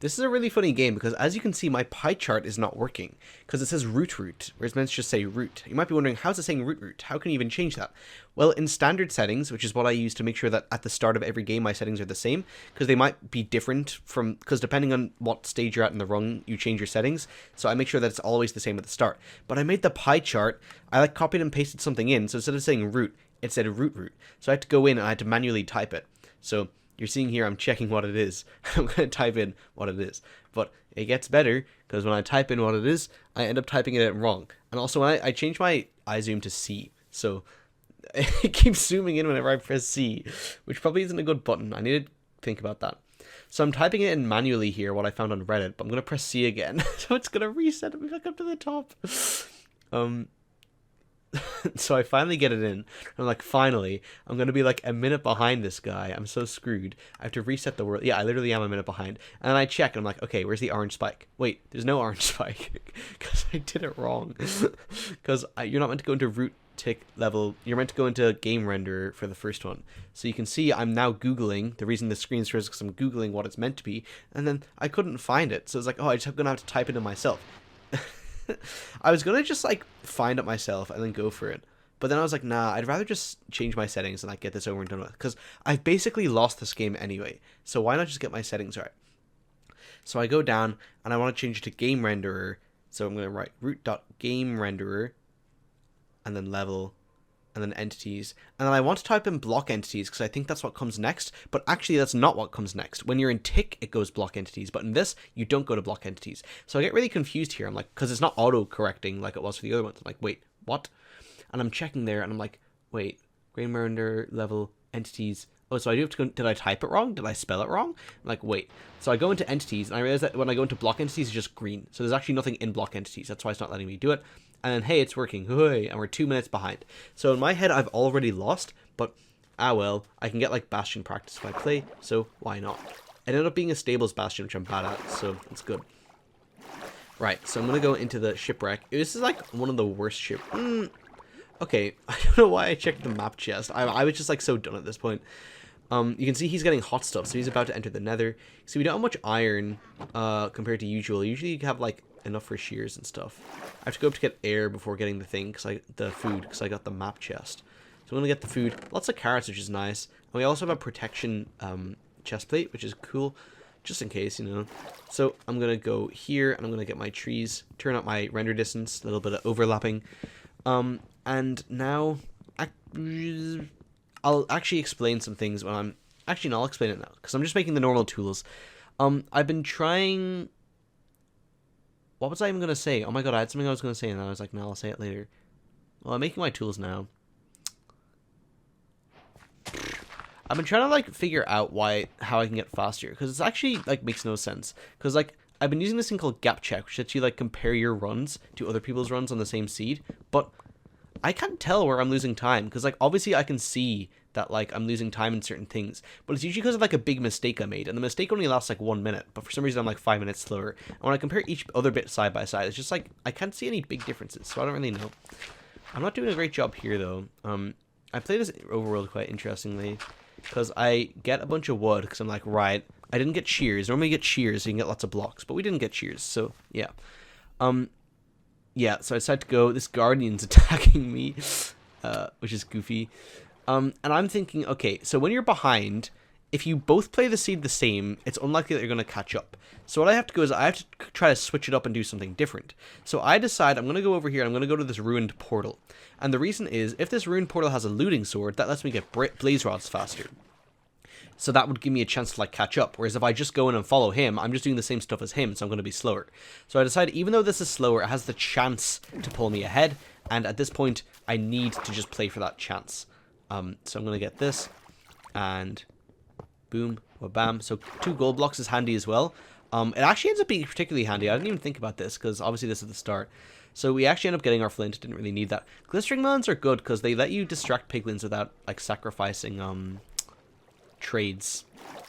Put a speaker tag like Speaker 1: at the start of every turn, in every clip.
Speaker 1: This is a really funny game because, as you can see, my pie chart is not working because it says root, whereas it's meant to just say root. You might be wondering, how's it saying root? How can you even change that? Well, in standard settings, which is what I use to make sure that at the start of every game my settings are the same, because they might be different because depending on what stage you're at in the run, you change your settings. So I make sure that it's always the same at the start. But I made the pie chart, I like copied and pasted something in, so instead of saying root, it said root. So I had to go in and I had to manually type it. So you're seeing here I'm checking what it is. I'm going to type in what it is. But it gets better because when I type in what it is, I end up typing it in wrong. And also when I change my iZoom to C. So it keeps zooming in whenever I press C, which probably isn't a good button. I need to think about that. So I'm typing it in manually here, what I found on Reddit, but I'm going to press C again. So it's going to reset me back up to the top. So I finally get it in. I'm like, finally, I'm going to be like a minute behind this guy. I'm so screwed. I have to reset the world. Yeah, I literally am a minute behind. And then I check and I'm like, okay, where's the orange spike? Wait, there's no orange spike because I did it wrong. Because you're not meant to go into root tick level. You're meant to go into game renderer for the first one. So you can see I'm now Googling. The reason the screen shows is because I'm Googling what it's meant to be. And then I couldn't find it. So it's like, oh, I'm going to have to type it in myself. I was gonna just like find it myself and then go for it, but then I was like, nah, I'd rather just change my settings and like get this over and done with, because I've basically lost this game anyway, so why not just get my settings right? So I go down and I want to change it to game renderer, so I'm gonna write root.game renderer and then level and then entities, and then I want to type in block entities because I think that's what comes next, but actually that's not what comes next. When you're in tick, it goes block entities, but in this, you don't go to block entities. So I get really confused here. I'm like, because it's not auto-correcting like it was for the other ones. I'm like, wait, what? And I'm checking there, and I'm like, wait, game render, level, entities. Oh, so I do have to go, did I type it wrong? Did I spell it wrong? I'm like, wait. So I go into entities, and I realize that when I go into block entities, it's just green. So there's actually nothing in block entities. That's why it's not letting me do it. And then, hey, it's working. Hooray, and we're 2 minutes behind. So in my head, I've already lost, but well, I can get like Bastion practice if I play, so why not? It ended up being a stables Bastion, which I'm bad at, so it's good. Right, so I'm going to go into the shipwreck. This is like one of the worst ship... Okay, I don't know why I checked the map chest. I was just like so done at this point. You can see he's getting hot stuff, so he's about to enter the nether. So we don't have much iron compared to usual. Usually you have like enough for shears and stuff. I have to go up to get air before getting the thing, the food, because I got the map chest. So I'm going to get the food. Lots of carrots, which is nice. And we also have a protection chest plate, which is cool, just in case, you know. So I'm going to go here, and I'm going to get my trees, turn up my render distance, a little bit of overlapping. And now... I'll actually explain some things when I'm... Actually, no, I'll explain it now, because I'm just making the normal tools. I've been trying... What was I even going to say? Oh my god, I had something I was going to say, and I was like, no, I'll say it later. Well, I'm making my tools now. I've been trying to, like, figure out how I can get faster, because it's actually, like, makes no sense. Because, like, I've been using this thing called gap check, which lets you, like, compare your runs to other people's runs on the same seed, but I can't tell where I'm losing time, because, like, obviously I can see that, like, I'm losing time in certain things, but it's usually because of, like, a big mistake I made, and the mistake only lasts, like, 1 minute, but for some reason I'm, like, 5 minutes slower, and when I compare each other bit side by side, it's just, like, I can't see any big differences, so I don't really know. I'm not doing a great job here, though. I play this overworld quite interestingly, because I get a bunch of wood, because I'm like, right, I didn't get shears. Normally you get shears, so you can get lots of blocks, but we didn't get shears, so, yeah. Yeah, so I decided to go, this guardian's attacking me, which is goofy. And I'm thinking, okay, so when you're behind, if you both play the seed the same, it's unlikely that you're going to catch up. So what I have to go is I have to try to switch it up and do something different. So I decide I'm going to go over here, I'm going to go to this ruined portal. And the reason is, if this ruined portal has a looting sword, that lets me get blaze rods faster. So that would give me a chance to, like, catch up. Whereas if I just go in and follow him, I'm just doing the same stuff as him, so I'm going to be slower. So I decided, even though this is slower, it has the chance to pull me ahead. And at this point, I need to just play for that chance. So I'm going to get this. And boom, bam. So 2 gold blocks is handy as well. It actually ends up being particularly handy. I didn't even think about this, because obviously this is the start. So we actually end up getting our flint. Didn't really need that. Glistering melons are good, because they let you distract piglins without, like, sacrificing... trades,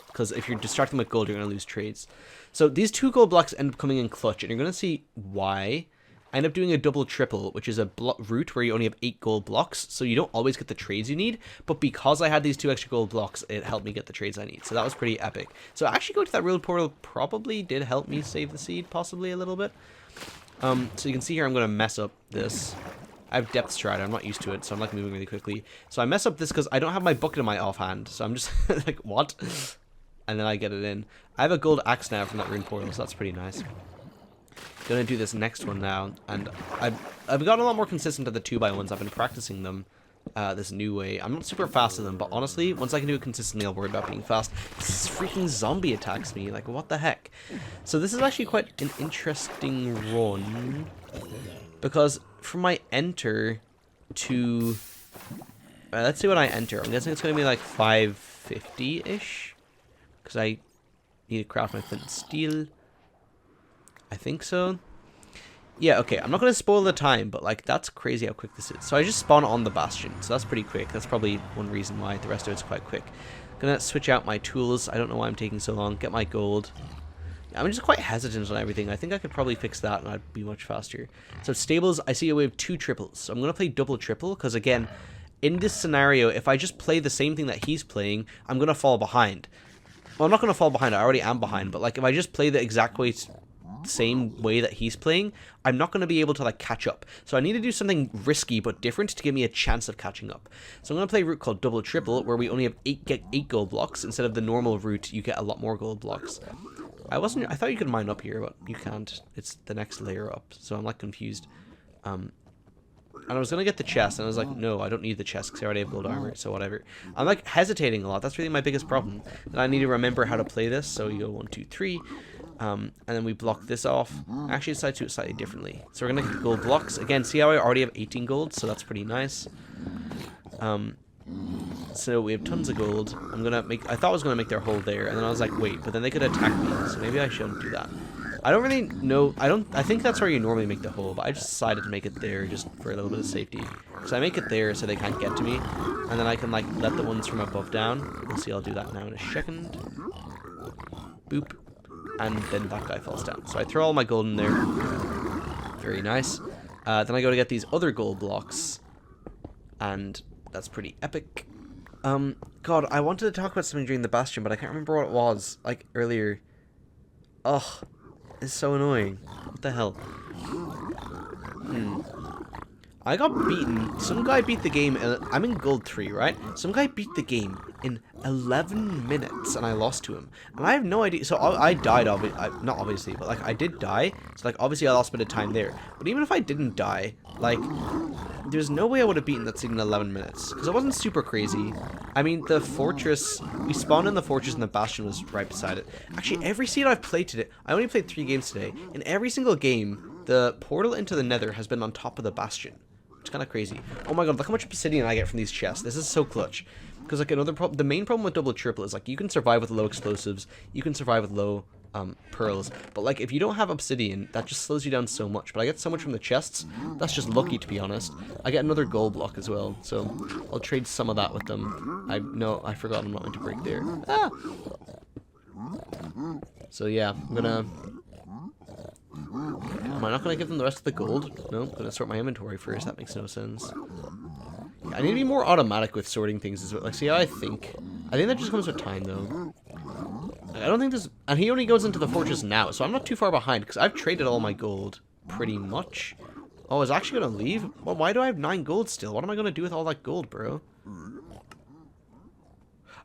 Speaker 1: because if you're distracting with gold, you're going to lose trades. So these 2 gold blocks end up coming in clutch, and you're going to see why. I end up doing a double triple, which is a route where you only have 8 gold blocks, so you don't always get the trades you need, but because I had these 2 extra gold blocks, it helped me get the trades I need, so that was pretty epic. So actually going to that real portal probably did help me save the seed, possibly a little bit. So you can see here I'm going to mess up this. I have depth strider, I'm not used to it, so I'm like moving really quickly. So I mess up this because I don't have my bucket in my offhand, so I'm just like, what? And then I get it in. I have a gold axe now from that rune portal, so that's pretty nice. Gonna do this next one now, and I've gotten a lot more consistent at the 2x1s. I've been practicing them this new way. I'm not super fast at them, but honestly, once I can do it consistently, I'll worry about being fast. This freaking zombie attacks me, like what the heck? So this is actually quite an interesting run, because from my enter to let's see what I enter. I'm guessing it's gonna be like 550-ish, because I need to craft my flint and steel. I think so. Yeah, okay, I'm not going to spoil the time, but, like, that's crazy how quick this is. So I just spawn on the bastion, so that's pretty quick. That's probably one reason why the rest of it's quite quick. Going to switch out my tools. I don't know why I'm taking so long. Get my gold. I'm just quite hesitant on everything. I think I could probably fix that, and I'd be much faster. So stables, I see we have 2 triples. So I'm going to play double triple, because, again, in this scenario, if I just play the same thing that he's playing, I'm going to fall behind. Well, I'm not going to fall behind. I already am behind, but, like, if I just play the exact same way that he's playing, I'm not going to be able to like catch up. So I need to do something risky but different to give me a chance of catching up. So I'm going to play a route called double triple, where we only have 8 gold blocks instead of the normal route. You get a lot more gold blocks. I thought you could mine up here, but you can't. It's the next layer up, so I'm like confused. And I was gonna get the chest, and I was like, no, I don't need the chest because I already have gold armor, so whatever. I'm like hesitating a lot. That's really my biggest problem. And I need to remember how to play this. So you go 1, 2, 3. And then we block this off. I actually decided to do it slightly differently. So we're going to get gold blocks. Again, see how I already have 18 gold? So that's pretty nice. So we have tons of gold. I thought I was going to make their hole there. And then I was like, wait, but then they could attack me. So maybe I shouldn't do that. I don't really know. I think that's where you normally make the hole. But I just decided to make it there just for a little bit of safety. So I make it there so they can't get to me. And then I can like let the ones from above down. We'll see, I'll do that now in a second. Boop. And then that guy falls down. So I throw all my gold in there. Very nice. Then I go to get these other gold blocks. And that's pretty epic. God, I wanted to talk about something during the Bastion, but I can't remember what it was, like, earlier. Ugh. It's so annoying. What the hell? I got beaten. Some guy beat the game. I'm in gold 3, right? Some guy beat the game in 11 minutes, and I lost to him. And I have no idea. So I died, not obviously, but like I did die. So like obviously I lost a bit of time there. But even if I didn't die, like there's no way I would have beaten that seed in 11 minutes because it wasn't super crazy. I mean, the fortress, we spawned in the fortress and the bastion was right beside it. Actually, every seed I've played today, I only played 3 games today. In every single game, the portal into the nether has been on top of the bastion. It's kind of crazy. Oh my god, look how much obsidian I get from these chests. This is so clutch. Because like another problem, the main problem with double triple is like you can survive with low explosives, you can survive with low pearls, but like if you don't have obsidian, that just slows you down so much. But I get so much from the chests, that's just lucky, to be honest. I get another gold block as well, so I'll trade some of that with them. I forgot I'm not going to break there. Ah! So yeah, am I not going to give them the rest of the gold? No, I'm going to sort my inventory first. That makes no sense. Yeah, I need to be more automatic with sorting things as well. Like, see how I think? I think that just comes with time, though. Like, I don't think this... And he only goes into the fortress now, so I'm not too far behind, because I've traded all my gold, pretty much. Oh, I was actually going to leave? Well, why do I have 9 gold still? What am I going to do with all that gold, bro?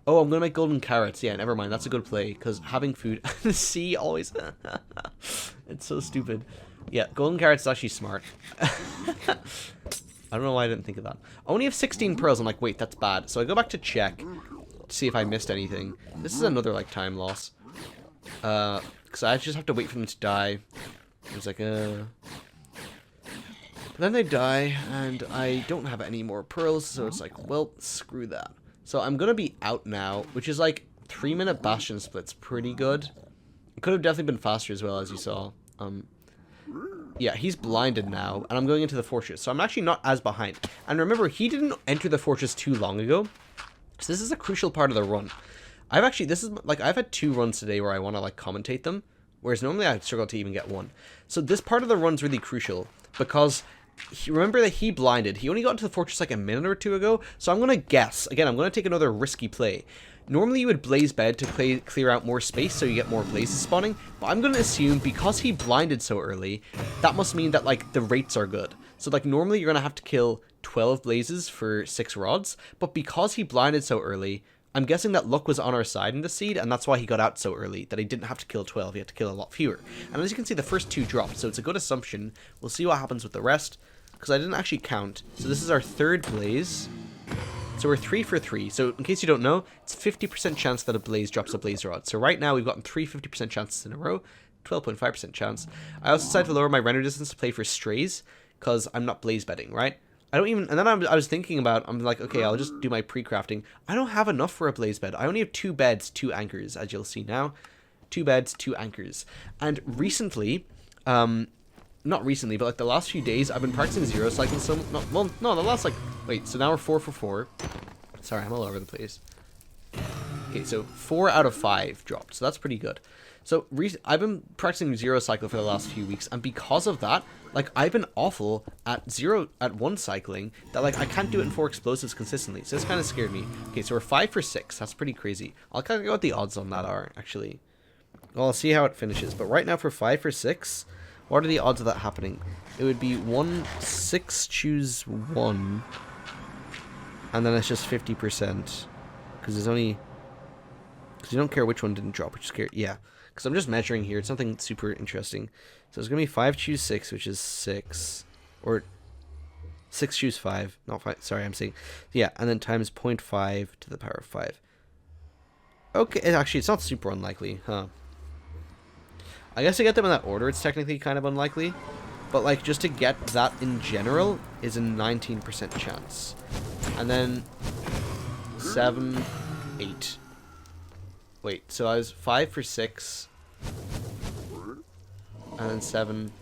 Speaker 1: Oh, I'm going to make golden carrots. Yeah, never mind. That's a good play, because having food... See, always... It's so stupid. Yeah, golden carrots is actually smart. I don't know why I didn't think of that. I only have 16 pearls. I'm like, wait, that's bad. So I go back to check to see if I missed anything. This is another, like, time loss. Because I just have to wait for them to die. It's like, But then they die, and I don't have any more pearls, so it's like, well, screw that. So I'm going to be out now, which is like 3-minute bastion splits. Pretty good. It could have definitely been faster as well, as you saw. Yeah, he's blinded now, and I'm going into the fortress, so I'm actually not as behind. And remember, he didn't enter the fortress too long ago, so this is a crucial part of the run. I've had 2 runs today where I want to, like, commentate them, whereas normally I'd struggle to even get one. So this part of the run's really crucial, because remember that he blinded. He only got into the fortress like a minute or two ago, so I'm going to guess. Again, I'm going to take another risky play. Normally you would blaze bed to clear out more space so you get more blazes spawning, but I'm going to assume because he blinded so early, that must mean that like the rates are good. So like normally you're going to have to kill 12 blazes for 6 rods, but because he blinded so early, I'm guessing that luck was on our side in the seed, and that's why he got out so early, that he didn't have to kill 12, he had to kill a lot fewer. And as you can see, the first 2 dropped, so it's a good assumption. We'll see what happens with the rest, because I didn't actually count. So this is our 3rd blaze. So we're 3 for 3. So in case you don't know, it's 50% chance that a blaze drops a blaze rod. So right now we've gotten 3 50% chances in a row, 12.5% chance. I also decided to lower my render distance to play for strays, because I'm not blaze bedding, right? I don't even, and then I was thinking about, I'm like, okay, I'll just do my pre-crafting. I don't have enough for a blaze bed. I only have 2 beds, 2 anchors, as you'll see now. 2 beds, 2 anchors. And recently, not recently, but like the last few days, I've been practicing zero cycling so, the last like, wait, so now we're 4 for 4. Sorry, I'm all over the place. Okay, so 4 out of 5 dropped, so that's pretty good. So I've been practicing zero cycle for the last few weeks, and because of that, like I've been awful at 1 cycling, that like I can't do it in 4 explosives consistently. So this kind of scared me. Okay, so we're 5 for 6. That's pretty crazy. I'll kind of go what the odds on that are actually. Well, I'll see how it finishes. But right now for 5 for 6, what are the odds of that happening? It would be 1 6 choose 1, and then it's just 50% because there's only, because you don't care which one didn't drop. You just care, yeah. Because I'm just measuring here. It's nothing super interesting. So it's going to be 5 choose 6, which is 6. Or 6 choose 5. Not 5. Sorry, I'm saying. Yeah, and then times 0.5 to the power of 5. Okay, actually, it's not super unlikely, huh? I guess to get them in that order, it's technically kind of unlikely. But, like, just to get that in general is a 19% chance. And then 7, 8. Wait, so I was 5 for 6, and then 7,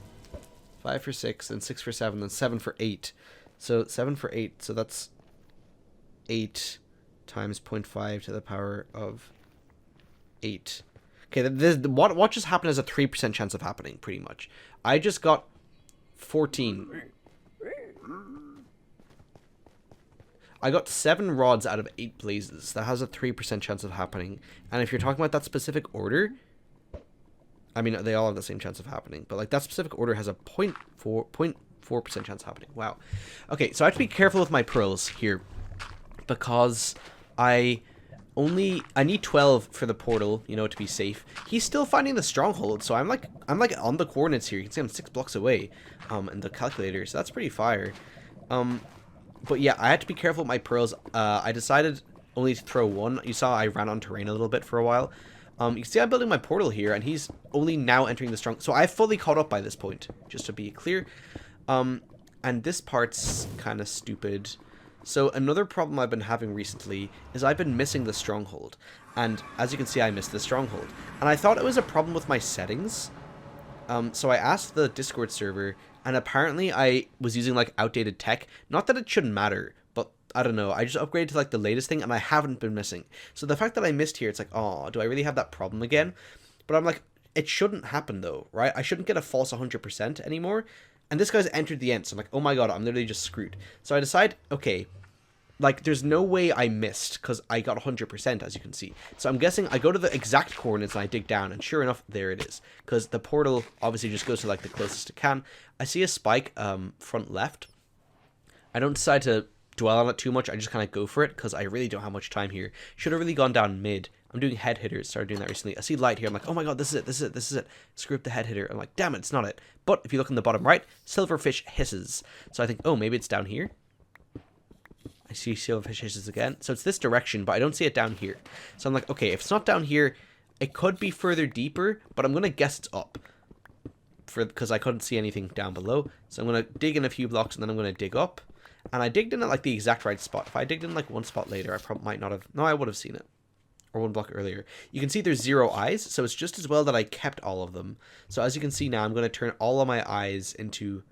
Speaker 1: 5 for 6, and 6 for 7, then 7 for 8. So 7 for 8, so that's 8 times 0.5 to the power of 8. Okay, what just happened has a 3% chance of happening, pretty much. I just got 14. I got 7 rods out of 8 blazes. That has a 3% chance of happening. And if you're talking about that specific order, I mean, they all have the same chance of happening. But, like, that specific order has a 0.4% chance of happening. Wow. Okay, so I have to be careful with my pearls here. Because I need 12 for the portal, you know, to be safe. He's still finding the stronghold, so I'm like on the coordinates here. You can see I'm 6 blocks away in the calculator, so that's pretty fire. But yeah, I had to be careful with my pearls. I decided only to throw 1. You saw I ran on terrain a little bit for a while. You can see I'm building my portal here, and he's only now entering the strong. So I've fully caught up by this point, just to be clear. And this part's kind of stupid. So another problem I've been having recently is I've been missing the stronghold. And as you can see, I missed the stronghold. And I thought it was a problem with my settings. So I asked the Discord server, and apparently I was using like outdated tech. Not that it shouldn't matter, but I don't know. I just upgraded to like the latest thing, and I haven't been missing. So the fact that I missed here, it's like, oh, do I really have that problem again? But I'm like, it shouldn't happen though, right? I shouldn't get a false 100% anymore. And this guy's entered the end, so I'm like, oh my god, I'm literally just screwed. So I decide, okay, like, there's no way I missed, because I got 100%, as you can see. So I'm guessing I go to the exact coordinates, and I dig down, and sure enough, there it is. Because the portal obviously just goes to, like, the closest it can. I see a spike front left. I don't decide to dwell on it too much, I just kind of go for it, because I really don't have much time here. Should have really gone down mid. I'm doing head hitters, started doing that recently. I see light here, I'm like, oh my god, this is it. Screw up the head hitter. I'm like, damn it, it's not it. But if you look in the bottom right, silverfish hisses. So I think, oh, maybe it's down here. I see silverfish hisses again. So it's this direction, but I don't see it down here. So I'm like, okay, if it's not down here, it could be further deeper, but I'm going to guess it's up. Because I couldn't see anything down below. So I'm going to dig in a few blocks, and then I'm going to dig up. And I digged in at like the exact right spot. If I digged in like one spot later, I probably might not have. No, I would have seen it. Or one block earlier. You can see there's 0 eyes, so it's just as well that I kept all of them. So as you can see now, I'm going to turn all of my eyes into,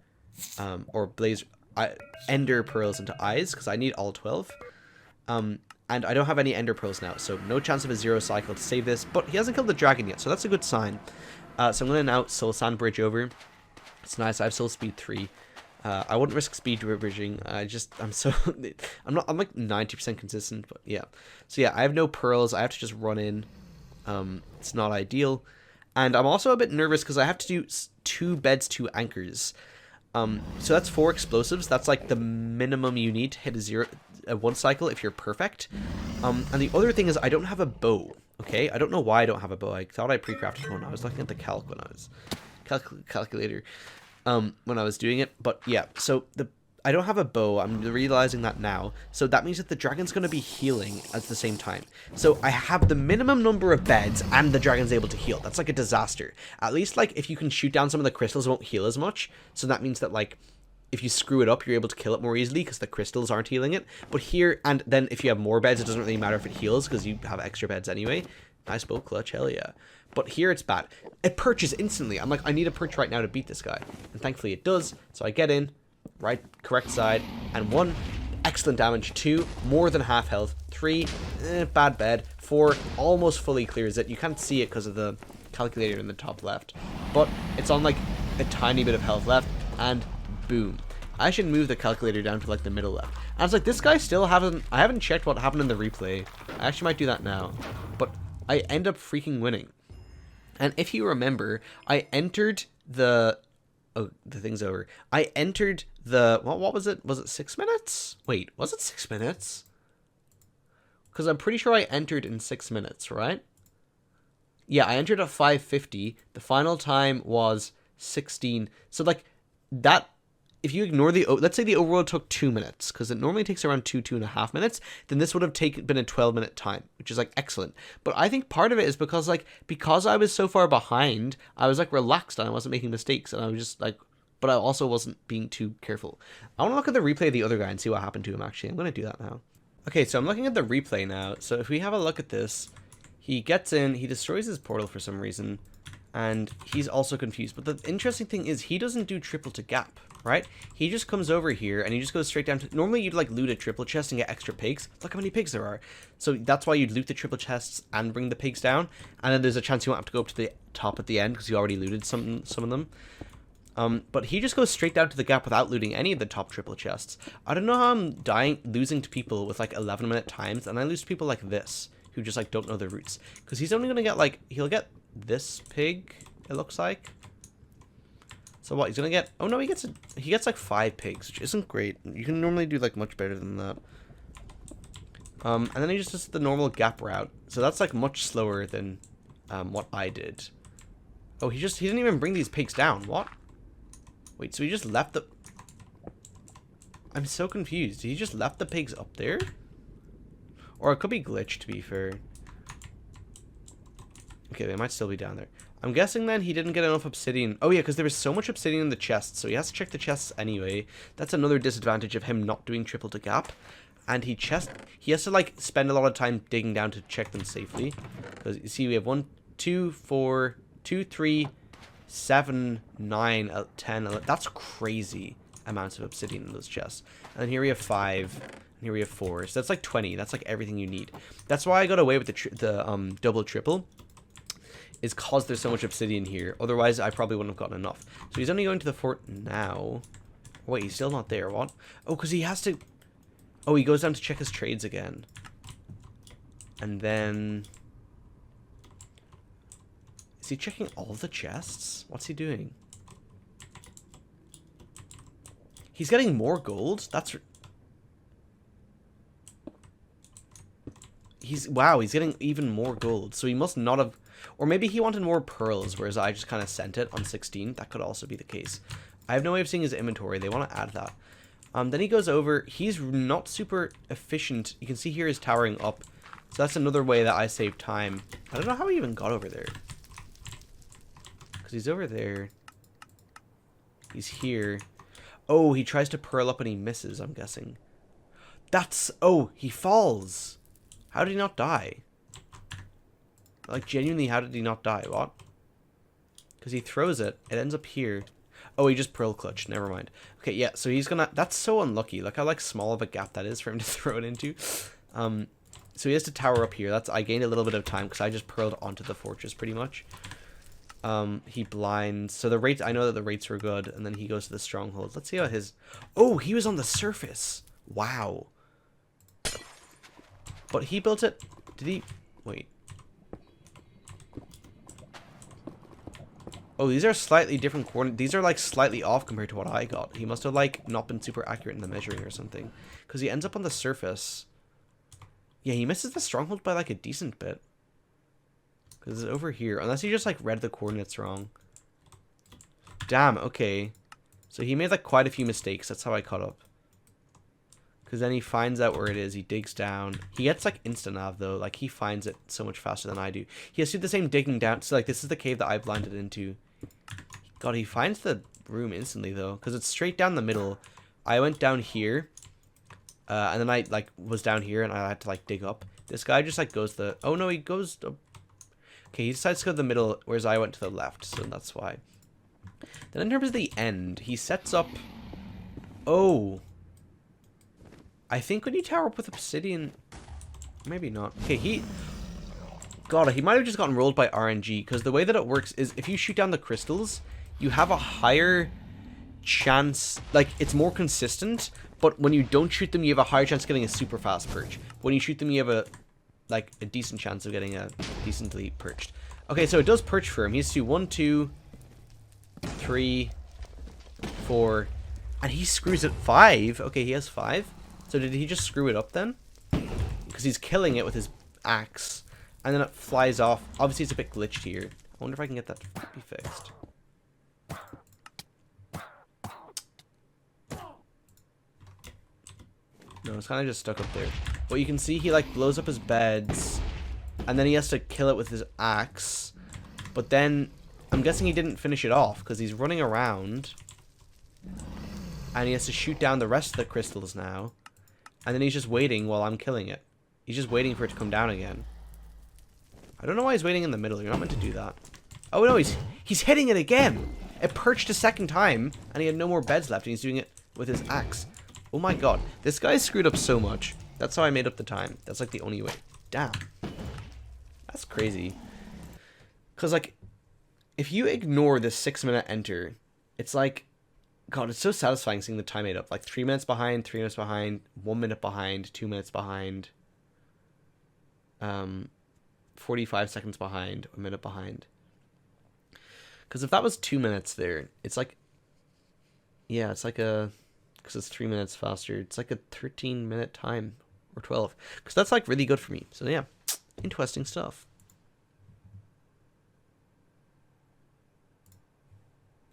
Speaker 1: ender pearls into eyes, because I need all 12. And I don't have any ender pearls now, so no chance of a 0 cycle to save this. But he hasn't killed the dragon yet, so that's a good sign. So I'm going to now soul sand bridge over. It's nice. I have soul speed 3. I wouldn't risk speed bridging. I'm like 90% consistent, but yeah. So yeah, I have no pearls. I have to just run in. It's not ideal. And I'm also a bit nervous because I have to do 2 beds, 2 anchors. So that's 4 explosives. That's like the minimum you need to hit a 1 cycle if you're perfect. And the other thing is I don't have a bow. Okay, I don't know why I don't have a bow. I thought I pre-crafted one. I was looking at the calc when I was calculator when I was doing it. But yeah, so I don't have a bow. I'm realizing that now. So that means that the dragon's going to be healing at the same time. So I have the minimum number of beds and the dragon's able to heal. That's like a disaster. At least like if you can shoot down some of the crystals, it won't heal as much. So that means that like if you screw it up, you're able to kill it more easily because the crystals aren't healing it. But here, and then if you have more beds, it doesn't really matter if it heals because you have extra beds anyway. Nice bow clutch, hell yeah. But here it's bad. It perches instantly. I'm like, I need a perch right now to beat this guy. And thankfully it does. So I get in, right, correct side, and 1, excellent damage. 2, more than half health. 3, bad bed. 4, almost fully clears it. You can't see it because of the calculator in the top left. But it's on like a tiny bit of health left, and boom. I should move the calculator down to like the middle left. And I was like, this guy still I haven't checked what happened in the replay. I actually might do that now. But I end up freaking winning. And if you remember, I entered the... Oh, the thing's over. I entered the... What was it? Was it 6 minutes? Wait, was it 6 minutes? Because I'm pretty sure I entered in 6 minutes, right? Yeah, I entered at 5:50. The final time was 16. So, like, that... If you ignore the... Let's say the overworld took 2 minutes, because it normally takes around 2.5 minutes, then this would have been a 12-minute time, which is, like, excellent. But I think part of it is because, like, because I was so far behind, I was, like, relaxed and I wasn't making mistakes, and I was just, like... But I also wasn't being too careful. I want to look at the replay of the other guy and see what happened to him, actually. I'm going to do that now. Okay, so I'm looking at the replay now. So if we have a look at this, he gets in, he destroys his portal for some reason, and he's also confused. But the interesting thing is he doesn't do triple to gap, right? He just comes over here and he just goes straight down to... Normally you'd like loot a triple chest and get extra pigs. Look how many pigs there are. So that's why you'd loot the triple chests and bring the pigs down. And then there's a chance you won't have to go up to the top at the end because you already looted some of them. But he just goes straight down to the gap without looting any of the top triple chests. I don't know how I'm losing to people with like 11-minute times, and I lose to people like this who just like don't know the routes. Because he's only gonna get like, he'll get this pig, it looks like. So what, he's gonna get, oh no, he gets like 5 pigs, which isn't great. You can normally do like much better than that. And then he just does the normal gap route. So that's like much slower than what I did. Oh, he didn't even bring these pigs down. What? Wait, so he just left the... I'm so confused. He just left the pigs up there? Or it could be glitched, to be fair. Okay, they might still be down there. I'm guessing then he didn't get enough obsidian. Oh yeah, because there was so much obsidian in the chests, so he has to check the chests anyway. That's another disadvantage of him not doing triple to gap. And he has to like spend a lot of time digging down to check them safely. Because you see, we have 1, 2, 4, 2, 3, 7, 9, 10, 11. That's crazy amounts of obsidian in those chests. And then here we have 5, and here we have 4. So that's like 20. That's like everything you need. That's why I got away with the double triple. Is cause there's so much obsidian here. Otherwise, I probably wouldn't have gotten enough. So he's only going to the fort now. Wait, he's still not there. What? Oh, because he has to... Oh, he goes down to check his trades again. And then... Is he checking all the chests? What's he doing? He's getting more gold? That's... Wow, he's getting even more gold. So he must not have... Or maybe he wanted more pearls, whereas I just kind of sent it on 16. That could also be the case. I have no way of seeing his inventory. They want to add that. Then he goes over. He's not super efficient. You can see here he's towering up. So that's another way that I save time. I don't know how he even got over there. Because he's over there. He's here. Oh, he tries to pearl up and he misses, I'm guessing. That's... Oh, he falls. How did he not die? Like, genuinely, how did he not die? What? Because he throws it. It ends up here. Oh, he just pearl clutched. Never mind. Okay, yeah, so he's gonna... That's so unlucky. Look how, like, small of a gap that is for him to throw it into. So he has to tower up here. I gained a little bit of time because I just pearled onto the fortress, pretty much. He blinds. So the rates, I know that the rates were good, and then he goes to the stronghold. Let's see how his... Oh, he was on the surface. Wow. But he built it... Did he... Wait. Oh, these are slightly different coordinates. These are, like, slightly off compared to what I got. He must have, like, not been super accurate in the measuring or something. Because he ends up on the surface. Yeah, he misses the stronghold by, like, a decent bit. Because it's over here. Unless he just, like, read the coordinates wrong. Damn, okay. So he made, like, quite a few mistakes. That's how I caught up. Because then he finds out where it is. He digs down. He gets, like, insta-nav, though. Like, he finds it so much faster than I do. He has to do the same digging down. So, like, this is the cave that I blinded into. God, he finds the room instantly, though. Because it's straight down the middle. I went down here. And then I, like, was down here. And I had to, like, dig up. This guy just, like, goes the... Oh, no, he goes... Okay, he decides to go to the middle, whereas I went to the left, so that's why. Then in terms of the end, he sets up... Oh. I think when you tower up with obsidian... Maybe not. Okay, he... God, he might have just gotten rolled by RNG, because the way that it works is if you shoot down the crystals, you have a higher chance... Like, it's more consistent, but when you don't shoot them, you have a higher chance of getting a super fast perch. When you shoot them, you have a decent chance of getting a decently perched. Okay, so it does perch for him. He has to do 1, 2, 3, 4, and he screws it 5. Okay, he has 5. So did he just screw it up then? Because he's killing it with his axe, and then it flies off. Obviously, it's a bit glitched here. I wonder if I can get that to be fixed. No, it's kind of just stuck up there. But you can see he, like, blows up his beds. And then he has to kill it with his axe. But then, I'm guessing he didn't finish it off. Because he's running around. And he has to shoot down the rest of the crystals now. And then he's just waiting while I'm killing it. He's just waiting for it to come down again. I don't know why he's waiting in the middle. You're not meant to do that. Oh, no, he's hitting it again. It perched a second time. And he had no more beds left. And he's doing it with his axe. Oh my god, this guy screwed up so much. That's how I made up the time. That's like the only way. Damn. That's crazy. Because, like, if you ignore this 6-minute enter, it's like, God, it's so satisfying seeing the time made up. Like, 3 minutes behind, 3 minutes behind, 1 minute behind, 2 minutes behind, 45 seconds behind, 1 minute behind. Because if that was 2 minutes there, it's like, yeah, it's like a... Because it's 3 minutes faster. It's like a 13-minute time. Or 12. Because that's, like, really good for me. So, yeah. Interesting stuff.